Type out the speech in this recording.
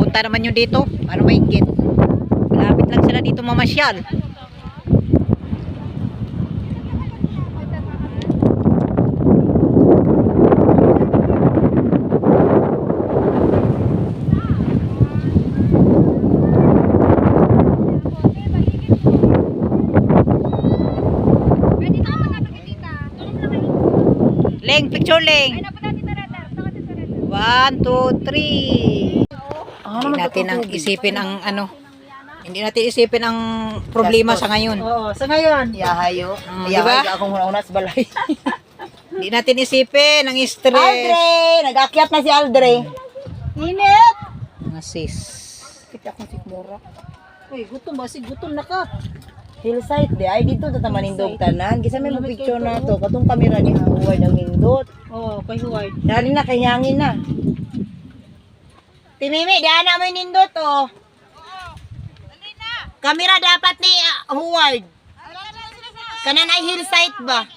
Punta naman yun dito. Para maingit. Malapit lang sila dito mamasyal. Leng, picture Leng. 1, 2, 3. Hindi natin ang isipin ang ano. Hindi natin isipin ang problema sa ngayon. Oo, sa ngayon. Yahayo. Diba? Akong una sa balay. Hindi natin isipin ang stress. Aldre! Nag-akyat na si Aldre. Init! Mga sis. Kita akong sikmura. Uy, gutom ba? Gutom na ka. Hillside di ay dito tataman nindog tanan. Kisa may picture na to. Katong kamera ni Howard ang nindot. Oo, kay Huward. Dari na kay hangin na. Timimi, diyan na mo yung nindot oh. Kamera dapat ni Howard. Kanan ay hillside ba?